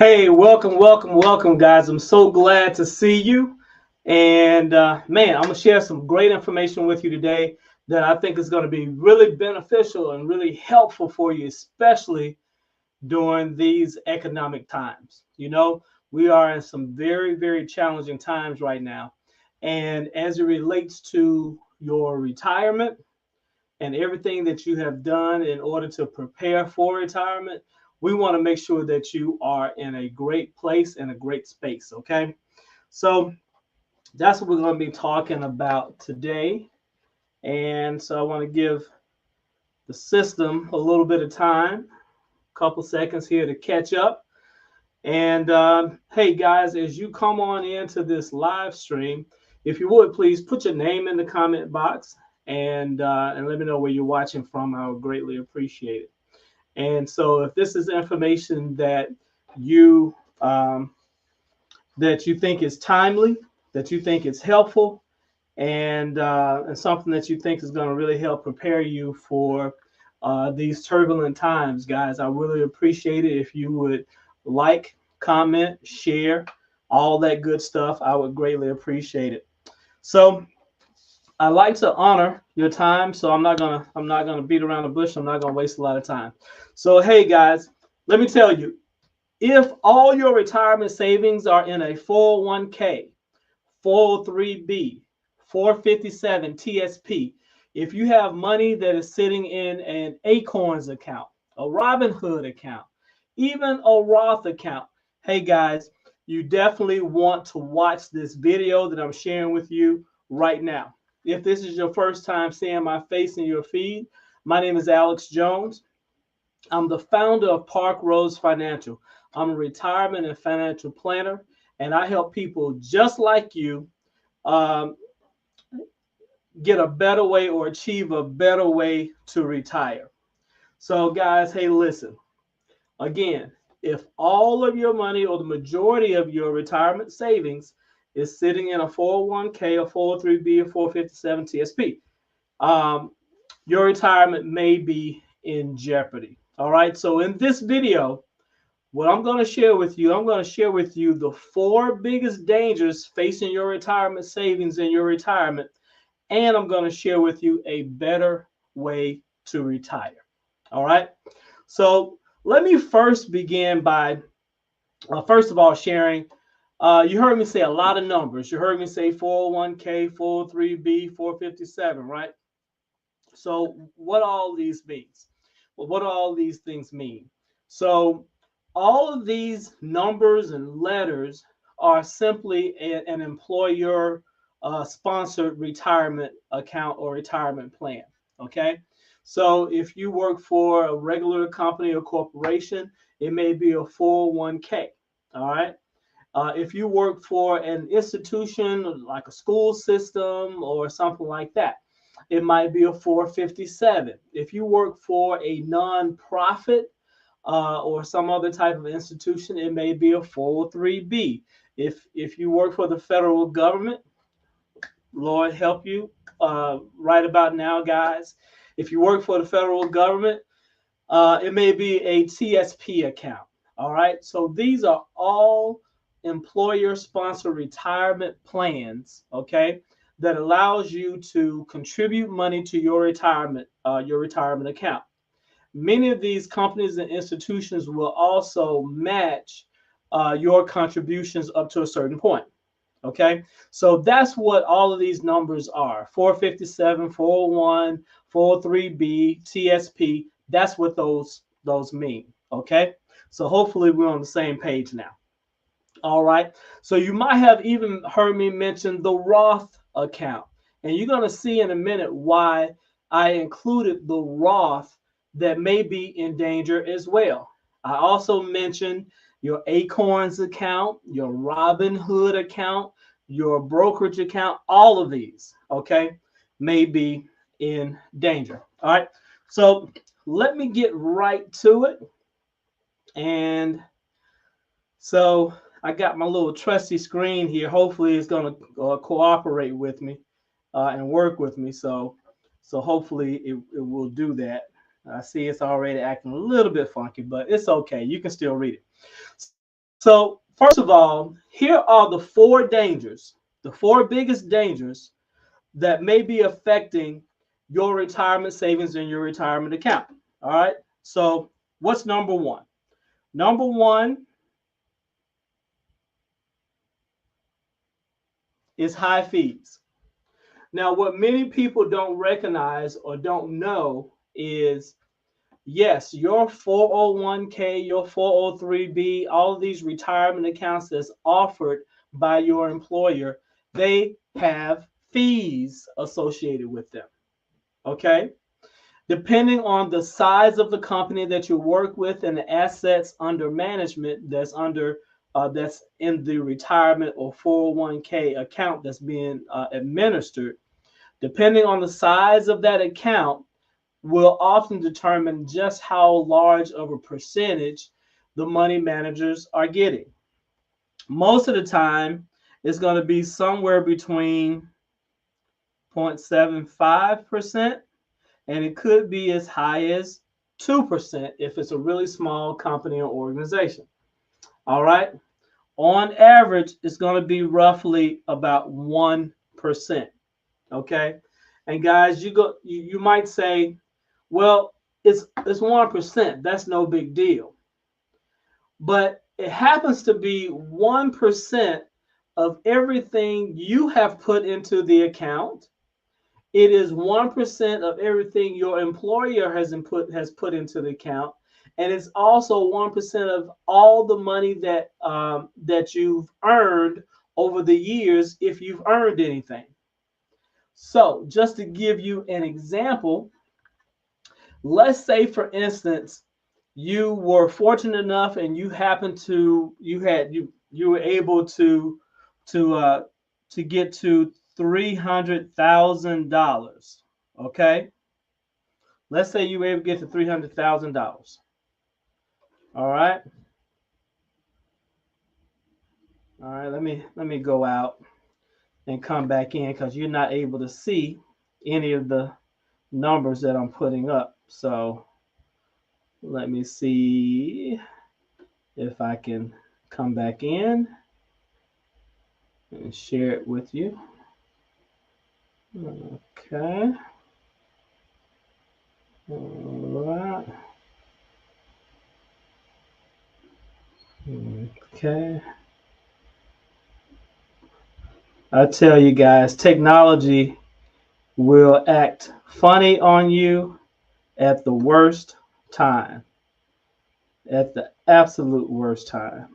Hey, welcome, guys. I'm so glad to see you. And man, I'm going to share some great information with you today that I think is going to be really beneficial and really helpful for you, especially during these economic times. We are in some very, very challenging times right now. And as it relates to your retirement and everything that you have done in order to prepare for retirement, we want to make sure that you are in a great place and a great space. Okay. So that's what we're going to be talking about today. And so I want to give the system a little bit of time, a couple seconds here to catch up. And hey, guys, as you come on into this live stream, if you would please put your name in the comment box and let me know where you're watching from. I would greatly appreciate it. And so, if this is information you um, that you think is timely, that you think is helpful, and something that you think is going to really help prepare you for these turbulent times, guys, I really appreciate it if you would like, comment, share, all that good stuff. I would greatly appreciate it. So I like to honor your time, so I'm not gonna beat around the bush. I'm not gonna waste a lot of time. So hey guys, let me tell you, if all your retirement savings are in a 401k, 403b, 457 TSP, if you have money that is sitting in an Acorns account, a Robinhood account, even a Roth account, hey guys, you definitely want to watch this video that I'm sharing with you right now. If this is your first time seeing my face in your feed, my name is Alex Jones. I'm the founder of Park Rose Financial. I'm a retirement and financial planner, and I help people just like you um, get a better way or achieve a better way to retire. So, guys, hey, listen. Again, if all of your money or the majority of your retirement savings is sitting in a 401k, a 403b, a 457 TSP, um, your retirement may be in jeopardy. All right. So in this video, what I'm going to share with you, I'm going to share with you the four biggest dangers facing your retirement savings in your retirement, and I'm going to share with you a better way to retire. All right. So let me first begin by, first of all, sharing. You heard me say a lot of numbers. You heard me say 401k, 403b, 457, right? So what all these means? Well, what do all these things mean? So all of these numbers and letters are simply an employer sponsored retirement account or retirement plan. Okay. So if you work for a regular company or corporation, it may be a 401k. All right. If you work for an institution like a school system or something like that, it might be a 457. If you work for a nonprofit or some other type of institution, it may be a 403b. If you work for the federal government, Lord help you right about now, guys. If you work for the federal government, it may be a TSP account. All right. So these are all employer sponsored retirement plans, okay, that allows you to contribute money to your retirement account. Many of these companies and institutions will also match your contributions up to a certain point. Okay, so that's what all of these numbers are: 457, 401, 403b, TSP. That's what those mean. Okay, so hopefully we're on the same page now. All right, so you might have even heard me mention the Roth account, and you're going to see in a minute why I included the Roth that may be in danger as well. I also mentioned your Acorns account, your Robinhood account, your brokerage account. All of these, okay, may be in danger. All right, so let me get right to it. And so I got my little trusty screen here. Hopefully it's going to cooperate with me and work with me. So hopefully it will do that. I see it's already acting a little bit funky, but it's okay. You can still read it. So first of all, here are the four dangers, the four biggest dangers that may be affecting your retirement savings in your retirement account. All right. So what's number one? Number one is high fees. Now, what many people don't recognize or don't know is yes, your 401k, your 403b, all of these retirement accounts that's offered by your employer, they have fees associated with them. Okay? Depending on the size of the company that you work with and the assets under management that's in the retirement or 401k account that's being administered, depending on the size of that account, will often determine just how large of a percentage the money managers are getting. Most of the time, it's going to be somewhere between 0.75%, and it could be as high as 2% if it's a really small company or organization. All right. On average, it's going to be roughly about 1%. Okay. And guys, you might say, well, it's 1%. That's no big deal. But it happens to be 1% of everything you have put into the account. It is 1% of everything your employer has put into the account, and it's also 1% of all the money that you've earned over the years if you've earned anything. So, just to give you an example, let's say, for instance, you were fortunate enough and you happened to you were able to get to $300,000. Okay, let's say you were able to get to $300,000. All right, all right. Let me go out and come back in because you're not able to see any of the numbers that I'm putting up. So let me see if I can come back in and share it with you. Okay. All right. Okay. I tell you guys, technology will act funny on you at the worst time, at the absolute worst time.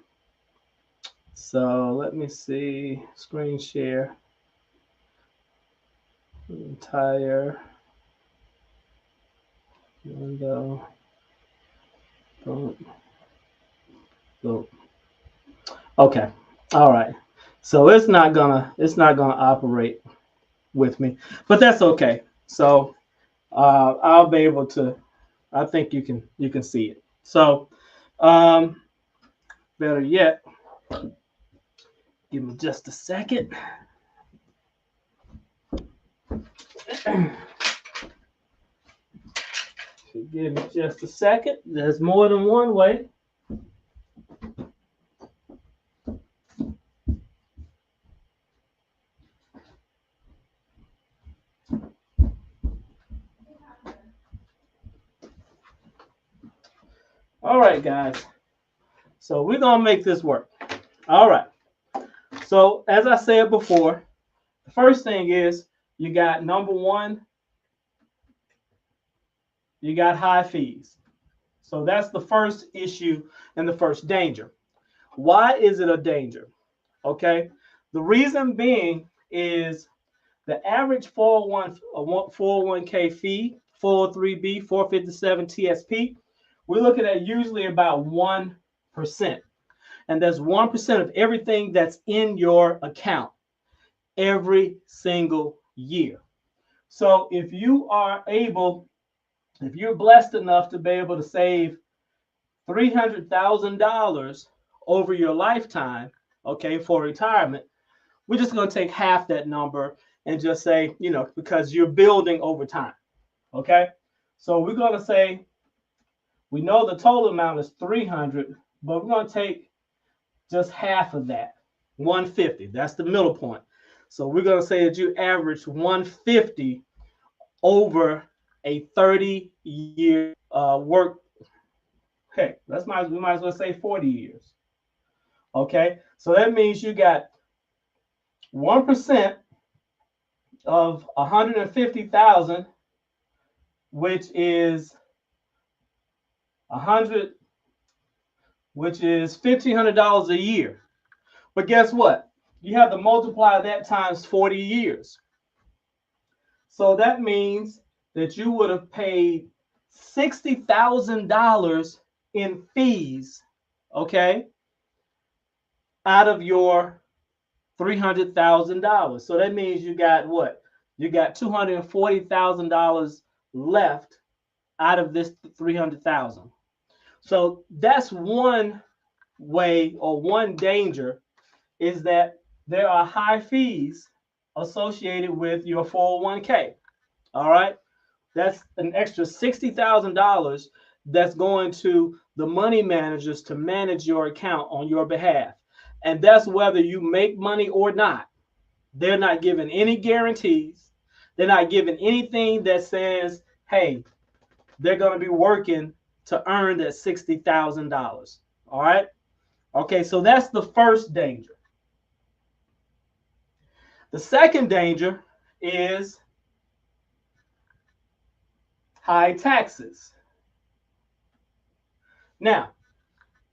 So let me see, screen share, entire window, boom, boom. Okay, all right. So it's not gonna operate with me, but that's okay. So I'll be able to. I think you can see it. So better yet, give me just a second. Give me just a second. There's more than one way. All right, guys. So we're going to make this work. All right. So as I said before, the first thing is you got number one, you got high fees. So that's the first issue and the first danger. Why is it a danger? Okay. The reason being is the average 401k fee, 403b, 457 TSP, we're looking at usually about 1%. And that's 1% of everything that's in your account every single year. So if you're blessed enough to be able to save $300,000 over your lifetime, okay, for retirement, we're just going to take half that number and just say, because you're building over time. Okay. So we're going to say, we know the total amount is 300, but we're going to take just half of that, 150. That's the middle point. So we're going to say that you average 150 over a 30-year work. Heck, we might as well say 40 years. Okay, so that means you got 1% of 150,000, which is 100, which is $1,500 a year. But guess what? You have to multiply that times 40 years. So that means that you would have paid $60,000 in fees, okay, out of your $300,000. So that means you got what? You got $240,000 left out of this 300,000. So that's one way, or one danger, is that there are high fees associated with your 401k. All right, that's an extra $60,000 that's going to the money managers to manage your account on your behalf. And that's whether you make money or not. They're not giving any guarantees. They're not giving anything that says, hey, they're going to be working to earn that $60,000. All right. Okay, so that's the first danger. The second danger is high taxes. Now,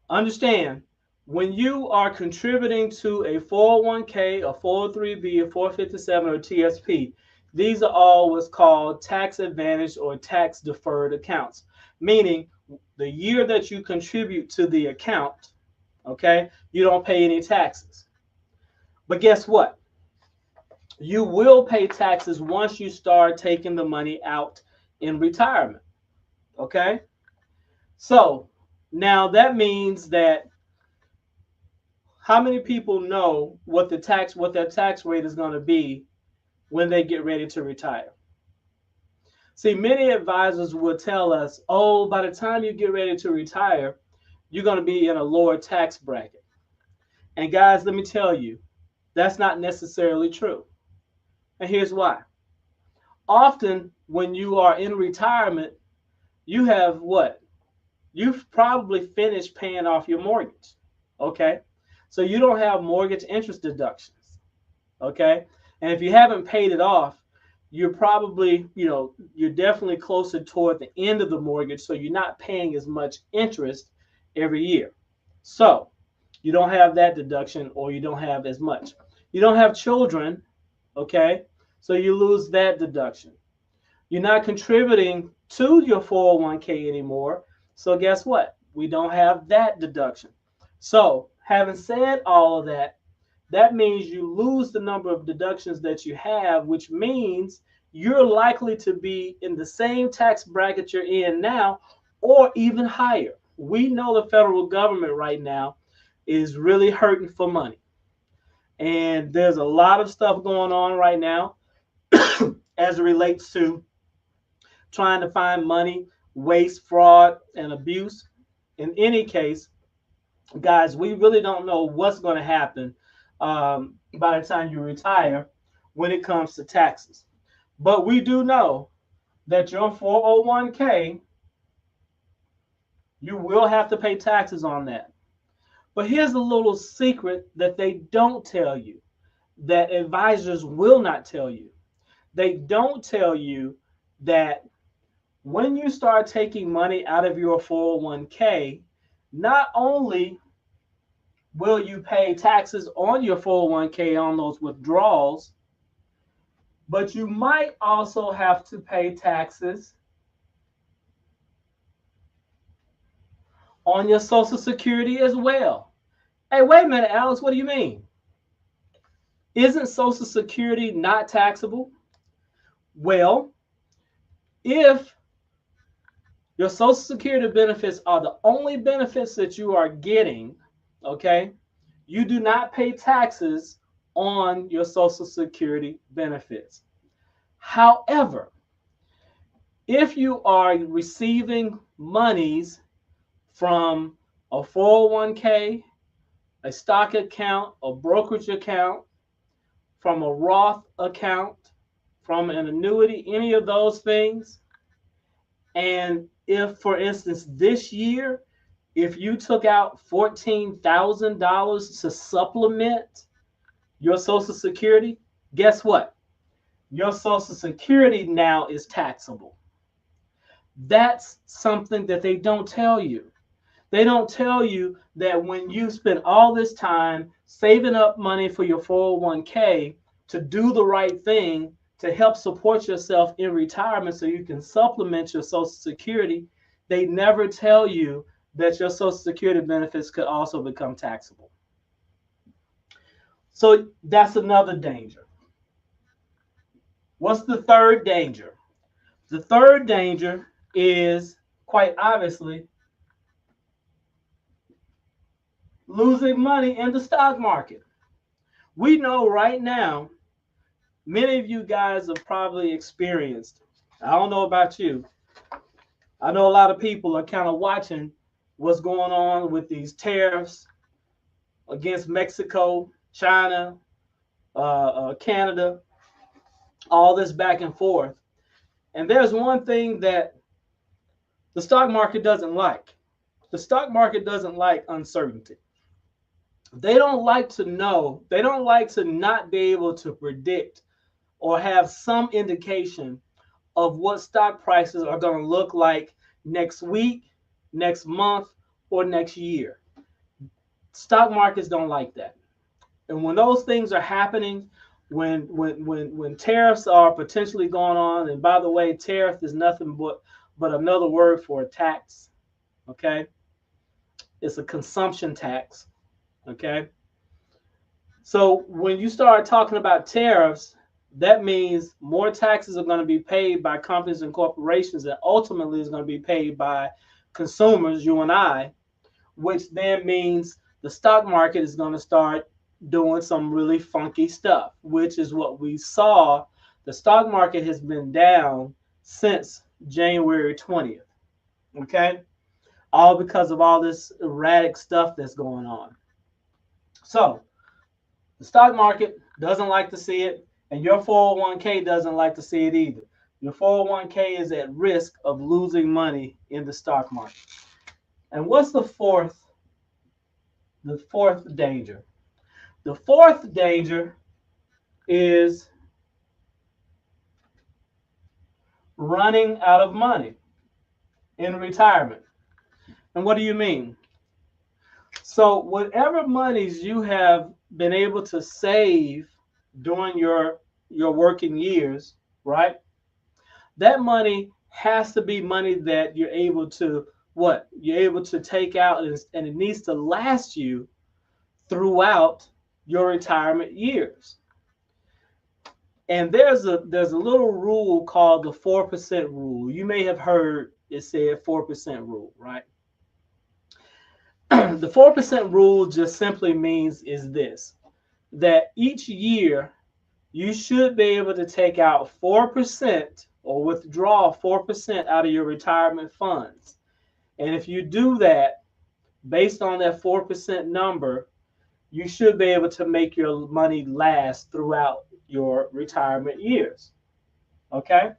understand, when you are contributing to a 401k, a 403b, a 457, or TSP, these are all what's called tax advantage or tax deferred accounts, meaning the year that you contribute to the account, okay, you don't pay any taxes. But guess what? You will pay taxes once you start taking the money out in retirement, okay? So now that means that how many people know what their tax rate is going to be when they get ready to retire? See, many advisors will tell us, oh, by the time you get ready to retire, you're going to be in a lower tax bracket. And guys, let me tell you, that's not necessarily true. And here's why. Often when you are in retirement, you have what? You've probably finished paying off your mortgage, okay? So you don't have mortgage interest deductions, okay? And if you haven't paid it off, you're probably, you're definitely closer toward the end of the mortgage, so you're not paying as much interest every year. So you don't have that deduction, or you don't have as much. You don't have children, okay? So you lose that deduction. You're not contributing to your 401k anymore. So guess what? We don't have that deduction. So having said all of that, that means you lose the number of deductions that you have, which means you're likely to be in the same tax bracket you're in now, or even higher. We know the federal government right now is really hurting for money. And there's a lot of stuff going on right now as it relates to trying to find money, waste, fraud, and abuse. In any case, guys, we really don't know what's going to happen by the time you retire when it comes to taxes. But we do know that your 401k, you will have to pay taxes on that. But here's a little secret that they don't tell you, that advisors will not tell you. They don't tell you that when you start taking money out of your 401k, not only will you pay taxes on your 401k on those withdrawals, but you might also have to pay taxes on your Social Security as well. Hey, wait a minute, Alex, what do you mean? Isn't Social Security not taxable? Well, if your Social Security benefits are the only benefits that you are getting, okay, you do not pay taxes on your Social Security benefits. However, if you are receiving monies from a 401k a stock account, a brokerage account, from a Roth account, from an annuity, any of those things. And if, for instance, this year, if you took out $14,000 to supplement your Social Security, guess what? Your Social Security now is taxable. That's something that they don't tell you. They don't tell you that when you spend all this time saving up money for your 401k to do the right thing to help support yourself in retirement so you can supplement your Social Security, they never tell you that your Social Security benefits could also become taxable. So that's another danger. What's the third danger? The third danger is, quite obviously, losing money in the stock market. We know right now, many of you guys have probably experienced, I don't know about you, I know a lot of people are kind of watching what's going on with these tariffs against Mexico, China, Canada, all this back and forth. And there's one thing that the stock market doesn't like. The stock market doesn't like uncertainty. They don't like to know, they don't like to not be able to predict or have some indication of what stock prices are going to look like next week, next month, or next year. Stock markets don't like that. And when those things are happening, when tariffs are potentially going on, and by the way, tariff is nothing but another word for a tax, okay? It's a consumption tax, okay? So when you start talking about tariffs, that means more taxes are going to be paid by companies and corporations, and ultimately is going to be paid by consumers, you and I, which then means the stock market is going to start doing some really funky stuff, which is what we saw. The stock market has been down since January 20th, okay? All because of all this erratic stuff that's going on. So the stock market doesn't like to see it, and your 401k doesn't like to see it either. Your 401k is at risk of losing money in the stock market. And what's the fourth danger? The fourth danger is running out of money in retirement. And what do you mean? So whatever monies you have been able to save during your working years, right? That money has to be money that you're able to You're able to take out, and it needs to last you throughout your retirement years. And there's a little rule called the 4% rule. You may have heard it said 4% rule, right? The 4% rule just simply means is this, that each year you should be able to take out 4% or withdraw 4% out of your retirement funds. And if you do that, based on that 4% number, you should be able to make your money last throughout your retirement years. Okay?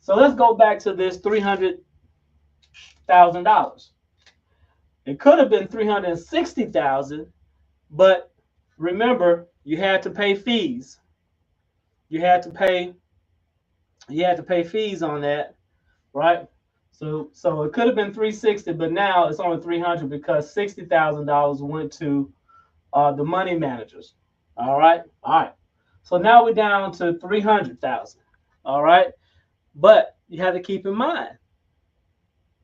So let's go back to this $300,000. It could have been $360,000, but remember, you had to pay fees. You had to pay fees on that, right? So it could have been 360, but now it's only 300 because $60,000 went to the money managers. All right. So now we're down to 300,000. All right. But you have to keep in mind,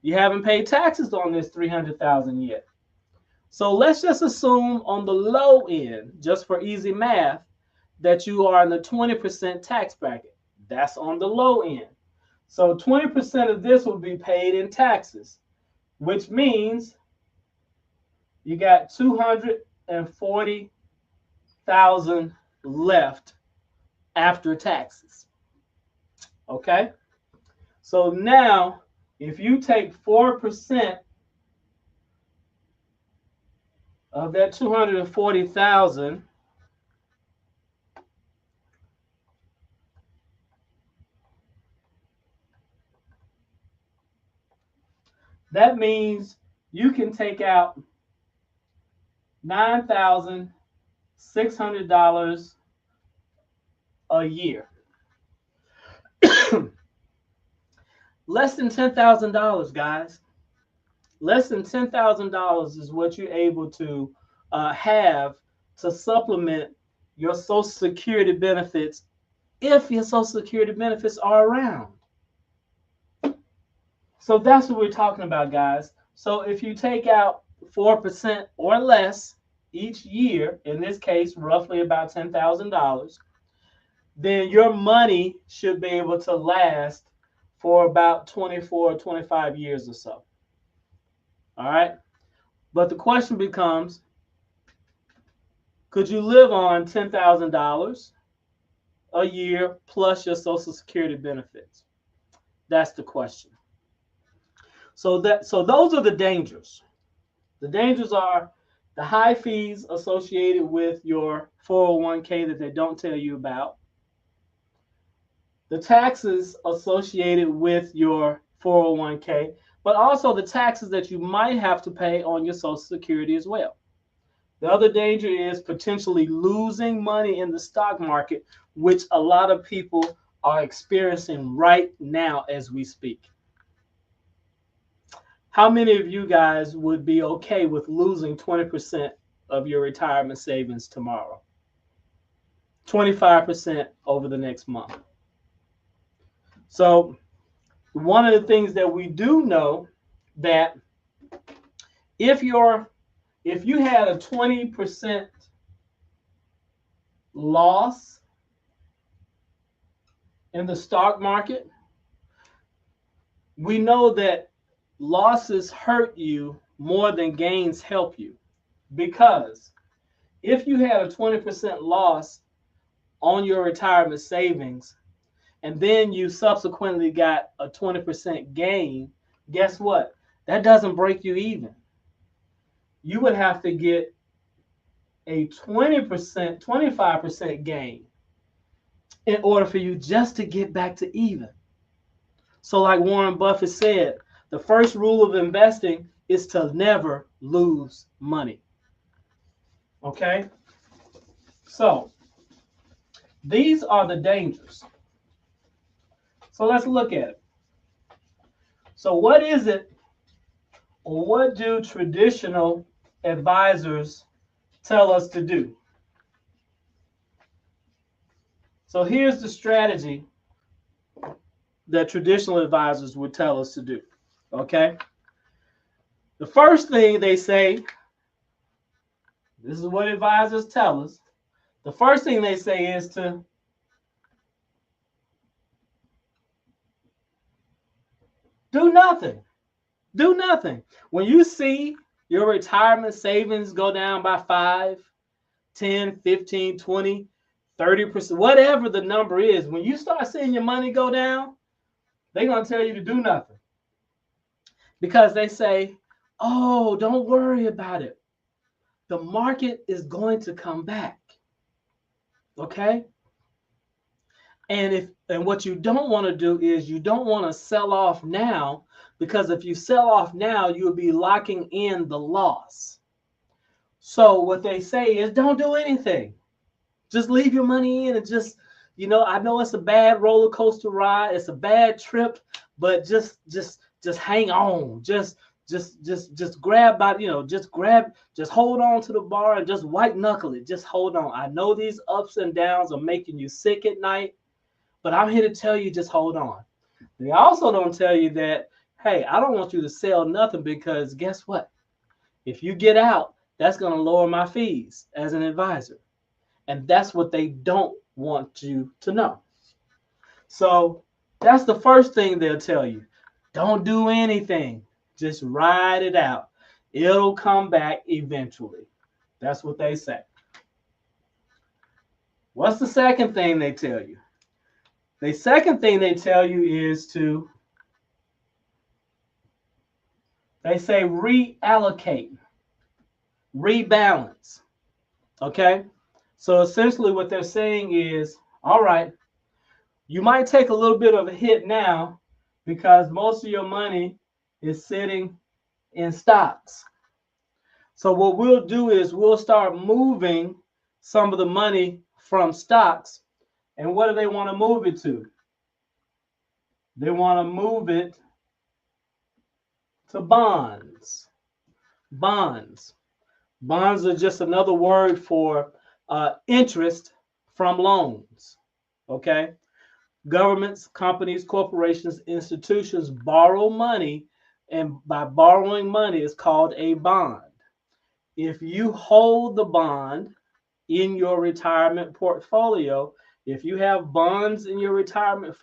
you haven't paid taxes on this 300,000 yet. So let's just assume on the low end, just for easy math, that you are in the 20% tax bracket. That's on the low end. So 20% of this will be paid in taxes, which means you got 240,000 left after taxes. Okay? So now, if you take 4% Of that 240,000, that means you can take out $9,600 a year. Less than $10,000, guys. Less than $10,000 is what you're able to have to supplement your Social Security benefits if your Social Security benefits are around. So that's what we're talking about, guys. So if you take out 4% or less each year, in this case, roughly about $10,000, then your money should be able to last for about 24, 25 years or so. All right. But the question becomes, could you live on $10,000 a year plus your Social Security benefits? That's the question. So those are the dangers. The dangers are the high fees associated with your 401k that they don't tell you about, the taxes associated with your 401k, but also the taxes that you might have to pay on your Social Security as well. The other danger is potentially losing money in the stock market, which a lot of people are experiencing right now as we speak. How many of you guys would be okay with losing 20% of your retirement savings tomorrow? 25% over the next month. So one of the things that we do know that if you had a 20% loss in the stock market, we know that losses hurt you more than gains help you. Because if you had a 20% loss on your retirement savings and then you subsequently got a 20% gain, guess what? That doesn't break you even. You would have to get a 20%, 25% gain in order for you just to get back to even. So like Warren Buffett said, the first rule of investing is to never lose money. Okay? So these are the dangers. So let's look at it. So what is it, or what do traditional advisors tell us to do? So here's the strategy that traditional advisors would tell us to do. Okay? The first thing they say, this is what advisors tell us. The first thing they say is to do nothing. Do nothing. When you see your retirement savings go down by 5, 10, 15, 20, 30%, whatever the number is, when you start seeing your money go down, they're going to tell you to do nothing. Because they say, oh, don't worry about it. The market is going to come back. Okay? And what you don't want to do is you don't want to sell off now, because if you sell off now, you'll be locking in the loss. So what they say is don't do anything. Just leave your money in and just, I know it's a bad roller coaster ride, it's a bad trip, but just hang on. Just grab by, just hold on to the bar and just white knuckle it. Just hold on. I know these ups and downs are making you sick at night, but I'm here to tell you, just hold on. They also don't tell you that, hey, I don't want you to sell nothing, because guess what? If you get out, that's going to lower my fees as an advisor. And that's what they don't want you to know. So that's the first thing they'll tell you. Don't do anything. Just ride it out. It'll come back eventually. That's what they say. What's the second thing they tell you? The second thing they tell you is they say reallocate. rebalance. Okay? So essentially what they're saying is, all right, you might take a little bit of a hit now because most of your money is sitting in stocks. So what we'll do is we'll start moving some of the money from stocks. And what do they want to move it to? They want to move it to bonds. Bonds. Bonds are just another word for interest from loans. Okay? Governments, companies, corporations, institutions borrow money, and by borrowing money, it's called a bond. If you hold the bond in your retirement portfolio, if you have bonds in your retirement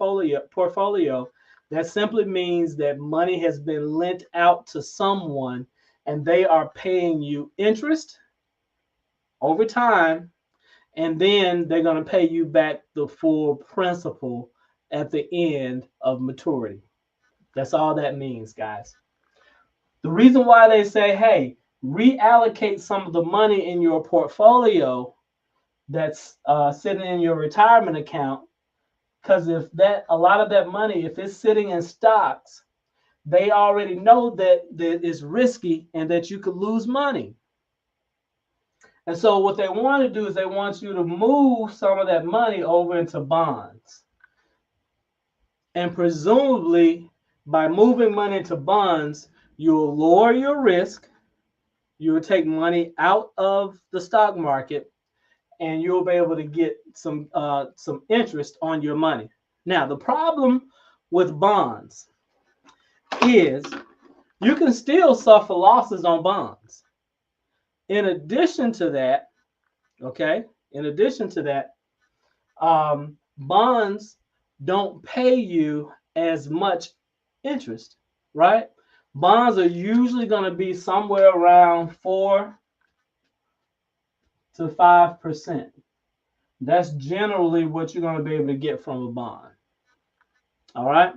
portfolio, that simply means that money has been lent out to someone and they are paying you interest over time, and then they're going to pay you back the full principal at the end of maturity. That's all that means, guys. The reason why they say, hey, reallocate some of the money in your portfolio that's sitting in your retirement account, because if that a lot of that money, if it's sitting in stocks, they already know that it's risky and that you could lose money. And so what they want to do is they want you to move some of that money over into bonds. And presumably, by moving money into bonds, you'll lower your risk, you'll take money out of the stock market, and you'll be able to get some interest on your money. Now, the problem with bonds is you can still suffer losses on bonds. In addition to that, okay, bonds don't pay you as much interest, right? Bonds are usually going to be somewhere around 4 to 5%. That's generally what you're going to be able to get from a bond. All right.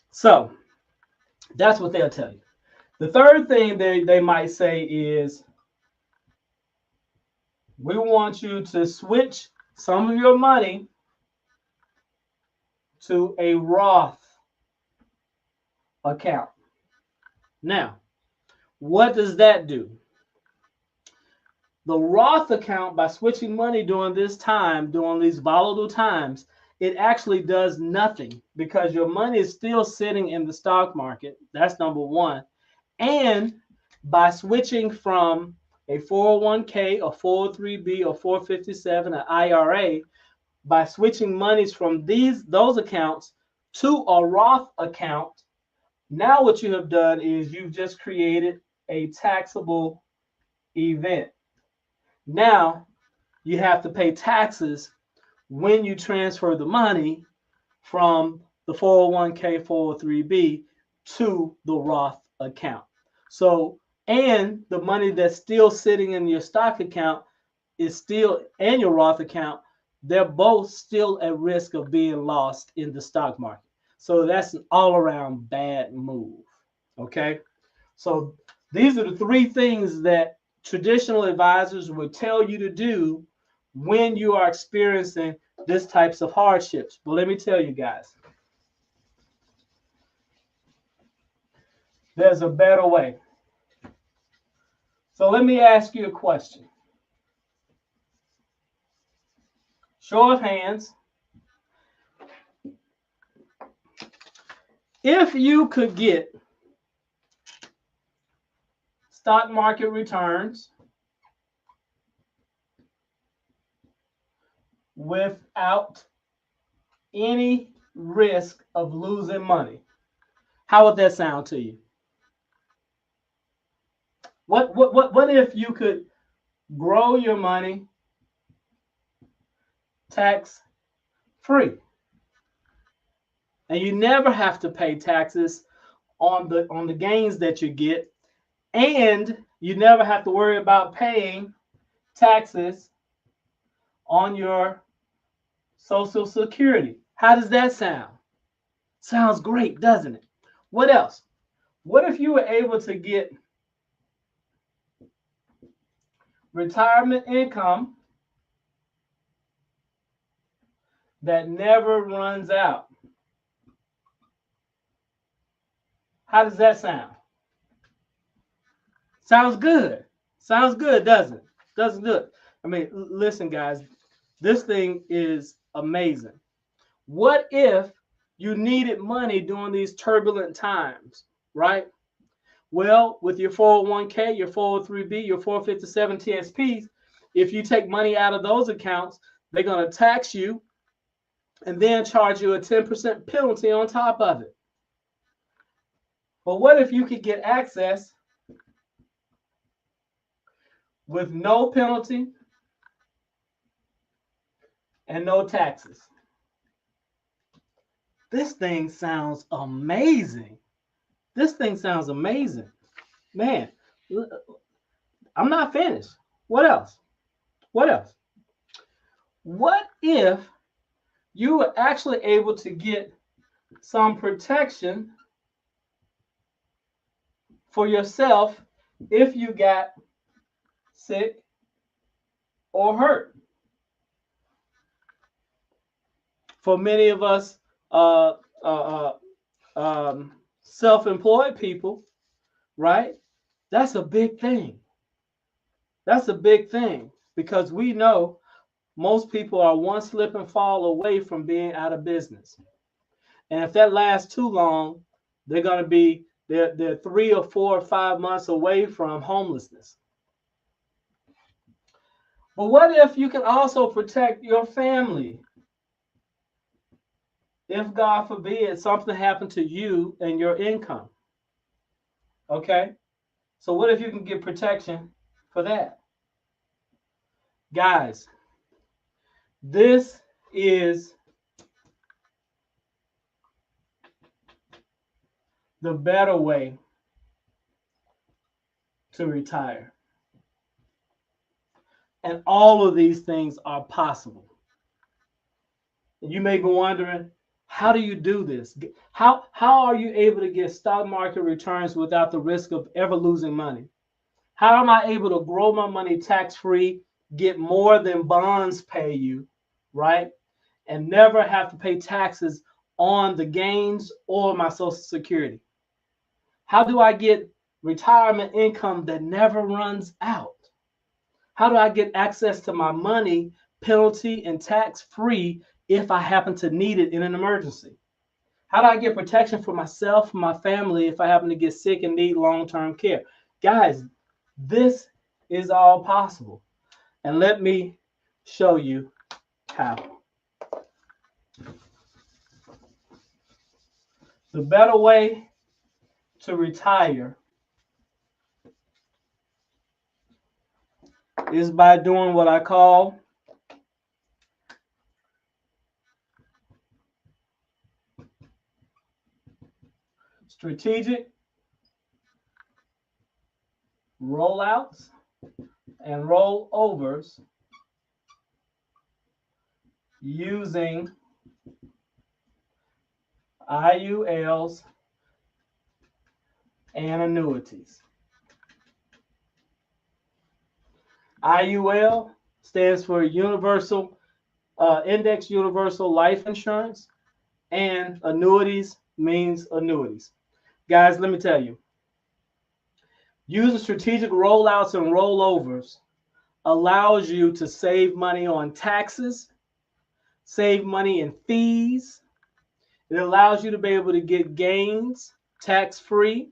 So that's what they'll tell you. The third thing they might say is, we want you to switch some of your money to a Roth account. Now, what does that do? The Roth account, by switching money during this time, during these volatile times, it actually does nothing because your money is still sitting in the stock market. That's number one. And by switching from a 401k, a 403b, or 457, an IRA, by switching monies from those accounts to a Roth account, now what you have done is you've just created a taxable event. Now you have to pay taxes when you transfer the money from the 401k, 403b to the Roth account. So, and the money that's still sitting in your stock account is still in your Roth account. They're both still at risk of being lost in the stock market. So that's an all-around bad move. Okay. So these are the three things that traditional advisors would tell you to do when you are experiencing this types of hardships. But let me tell you guys, there's a better way. So let me ask you a question. Show of hands. If you could get stock market returns without any risk of losing money, how would that sound to you? What if you could grow your money tax free, and you never have to pay taxes on the gains that you get, and you never have to worry about paying taxes on your Social Security? How does that sound? Sounds great, doesn't it? What else? What if you were able to get retirement income that never runs out. How does that sound? Sounds good. Sounds good, doesn't it? Doesn't it? I mean, listen, guys, this thing is amazing. What if you needed money during these turbulent times, right? Well, with your 401k, your 403b, your 457 TSPs, if you take money out of those accounts, they're going to tax you and then charge you a 10% penalty on top of it. But what if you could get access with no penalty and no taxes? This thing sounds amazing. This thing sounds amazing. Man, I'm not finished. What else? What else? What if you were actually able to get some protection for yourself if you got sick or hurt? For many of us self-employed people, right? That's a big thing. That's a big thing because we know most people are one slip and fall away from being out of business. And if that lasts too long, they're going to be they're 3 or 4 or 5 months away from homelessness. But what if you can also protect your family? If God forbid something happened to you and your income. Okay? So what if you can get protection for that? Guys, this is the better way to retire. And all of these things are possible. And you may be wondering, how do you do this? How are you able to get stock market returns without the risk of ever losing money? How am I able to grow my money tax-free, get more than bonds pay you, right? And never have to pay taxes on the gains or my Social Security? How do I get retirement income that never runs out? How do I get access to my money penalty and tax-free if I happen to need it in an emergency? How do I get protection for myself and my family if I happen to get sick and need long-term care? Guys, this is all possible. And let me show you how. The better way to retire is by doing what I call strategic rollouts and rollovers using IULs and annuities. IUL stands for Universal Index Universal Life Insurance, and annuities means annuities. Guys, let me tell you, using strategic rollouts and rollovers allows you to save money on taxes, save money in fees. It allows you to be able to get gains tax-free.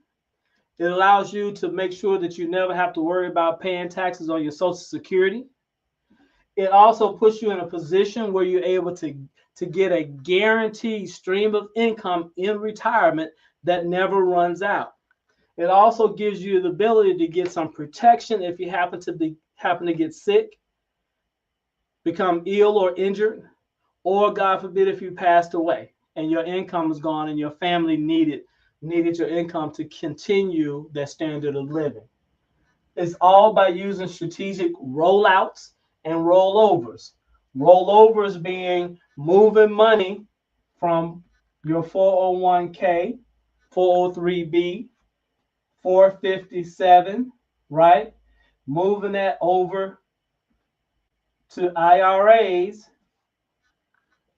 It allows you to make sure that you never have to worry about paying taxes on your Social Security. It also puts you in a position where you're able to get a guaranteed stream of income in retirement that never runs out. It also gives you the ability to get some protection if you happen to get sick, become ill or injured, or God forbid if you passed away and your income is gone and your family needed your income to continue their standard of living. It's all by using strategic rollouts and rollovers. Rollovers being moving money from your 401k, 403b, 457, right? moving that over to IRAs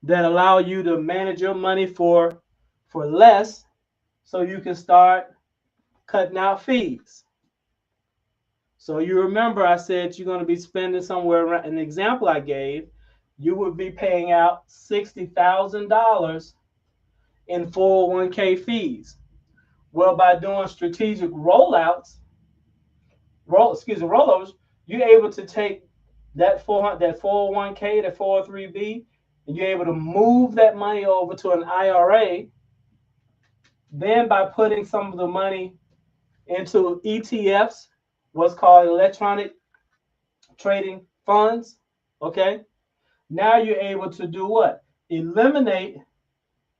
that allow you to manage your money for less, so you can start cutting out fees. So you remember I said you're going to be spending somewhere around, an example I gave, you would be paying out $60,000 in 401k fees. Well, by doing strategic rollouts, rollovers, you're able to take that 401k, that 403b, and you're able to move that money over to an IRA. Then by putting some of the money into ETFs, what's called electronic trading funds, okay? Now you're able to do what? Eliminate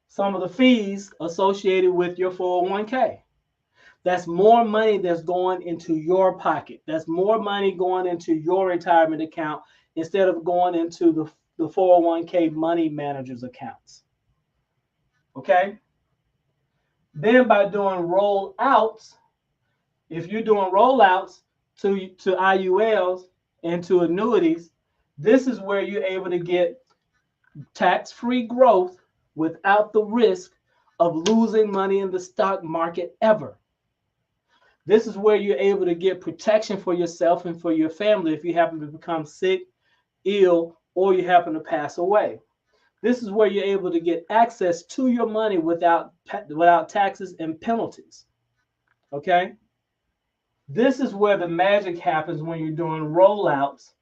some of the fees associated with your 401k. That's more money that's going into your pocket. That's more money going into your retirement account instead of going into the 401k money managers accounts. Okay? Then by doing rollouts, if you're doing rollouts to IULs and to annuities, this is where you're able to get tax-free growth without the risk of losing money in the stock market ever. This is where you're able to get protection for yourself and for your family if you happen to become sick, ill, or you happen to pass away. This is where you're able to get access to your money without taxes and penalties. Okay? This is where the magic happens when you're doing rollouts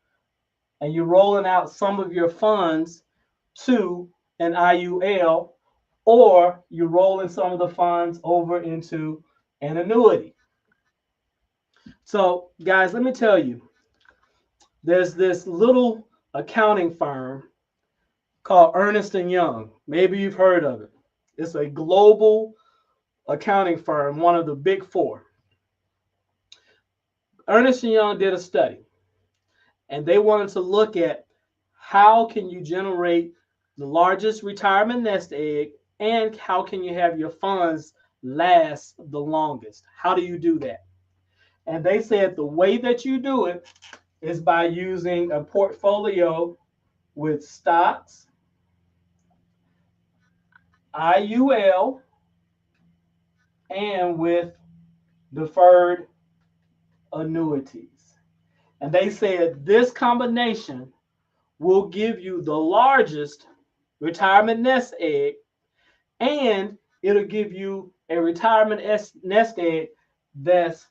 and you're rolling out some of your funds to an IUL, or you're rolling some of the funds over into an annuity. So, guys, let me tell you, there's this little accounting firm called Ernst & Young. Maybe you've heard of it. It's a global accounting firm, one of the big four. Ernst & Young did a study, and they wanted to look at how can you generate the largest retirement nest egg, and how can you have your funds last the longest? How do you do that? And they said the way that you do it is by using a portfolio with stocks, IUL, and with deferred annuities. And they said this combination will give you the largest retirement nest egg, and it'll give you a retirement nest egg that's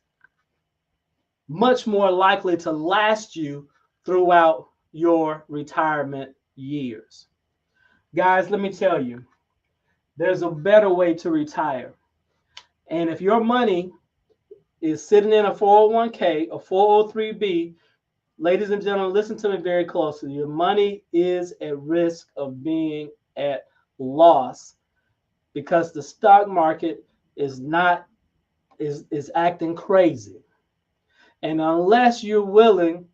much more likely to last you throughout your retirement years. Guys, let me tell you, there's a better way to retire. And if your money is sitting in a 401k, a 403b, ladies and gentlemen, listen to me very closely. Your money is at risk of being at loss because the stock market is acting crazy. And unless you're willing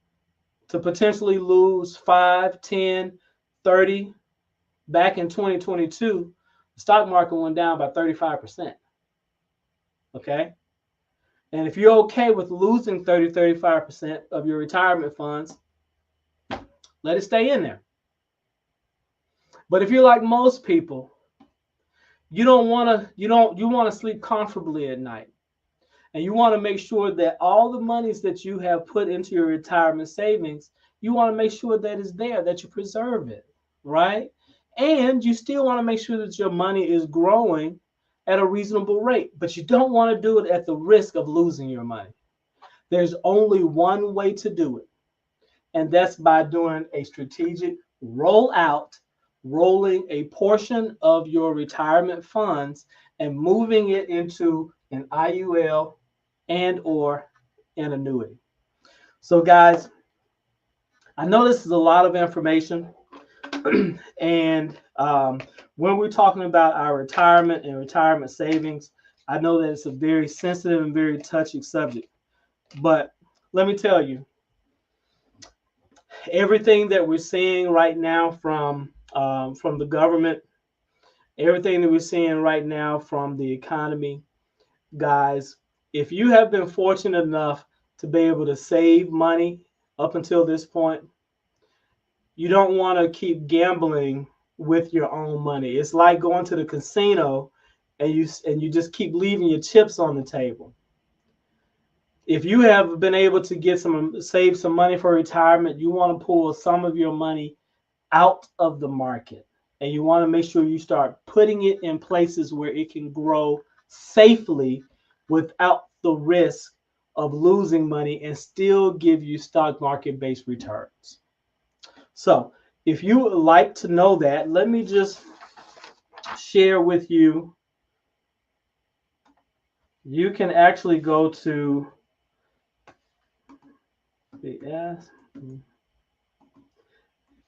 to potentially lose 5, 10, 30, back in 2022, the stock market went down by 35%. Okay? And if you're okay with losing 30, 35% of your retirement funds, let it stay in there. But if you're like most people, you want to sleep comfortably at night. And you want to make sure that all the monies that you have put into your retirement savings, you want to make sure that it's there, that you preserve it, right? And you still want to make sure that your money is growing at a reasonable rate, but you don't want to do it at the risk of losing your money. There's only one way to do it, and that's by doing a strategic rollout, rolling a portion of your retirement funds and moving it into an IUL and or an annuity. So guys, I know this is a lot of information. And when we're talking about our retirement and retirement savings, I know that it's a very sensitive and very touchy subject. But let me tell you, everything that we're seeing right now from the government, everything that we're seeing right now from the economy, guys, if you have been fortunate enough to be able to save money up until this point. You don't want to keep gambling with your own money. It's like going to the casino and you just keep leaving your chips on the table. If you have been able to save some money for retirement, you want to pull some of your money out of the market, and you want to make sure you start putting it in places where it can grow safely without the risk of losing money and still give you stock market based returns. So if you would like to know that, let me just share with you. You can actually go to the S.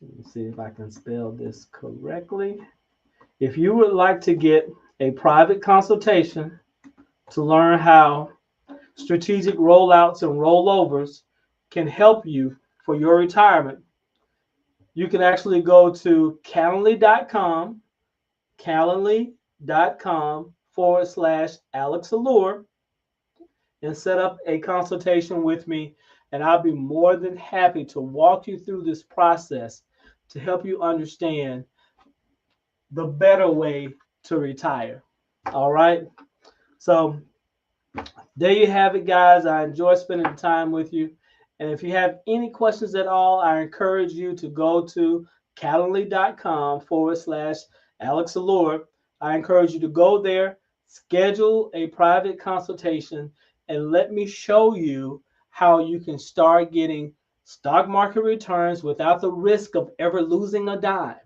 Let me see if I can spell this correctly. If you would like to get a private consultation to learn how strategic rollouts and rollovers can help you for your retirement, you can actually go to calendly.com/Alex Allure and set up a consultation with me, and I'll be more than happy to walk you through this process to help you understand the better way to retire. All right. So there you have it, guys. I enjoy spending time with you. And if you have any questions at all, I encourage you to go to calendly.com/Alex Allure. I encourage you to go there, schedule a private consultation, and let me show you how you can start getting stock market returns without the risk of ever losing a dime.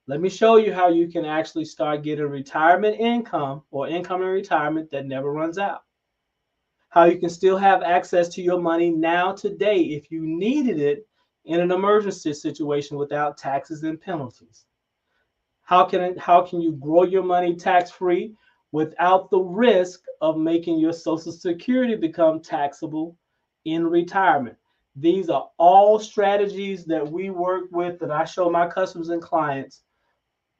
Let me show you how you can actually start getting retirement income or income in retirement that never runs out. How you can still have access to your money now today if you needed it in an emergency situation without taxes and penalties. How can you grow your money tax-free without the risk of making your Social Security become taxable in retirement? These are all strategies that we work with, that I show my customers and clients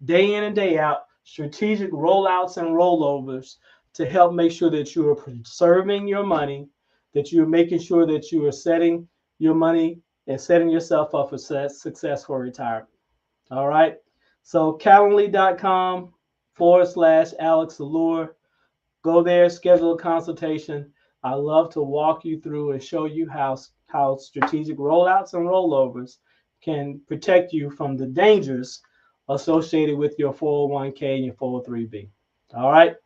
day in and day out, strategic rollouts and rollovers to help make sure that you are preserving your money, that you're making sure that you are setting your money and setting yourself up for success for retirement. All right. So calendly.com/Alex Allure. Go there, schedule a consultation. I love to walk you through and show you how strategic rollouts and rollovers can protect you from the dangers associated with your 401k and your 403b. All right.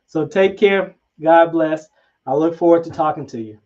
So take care. God bless. I look forward to talking to you.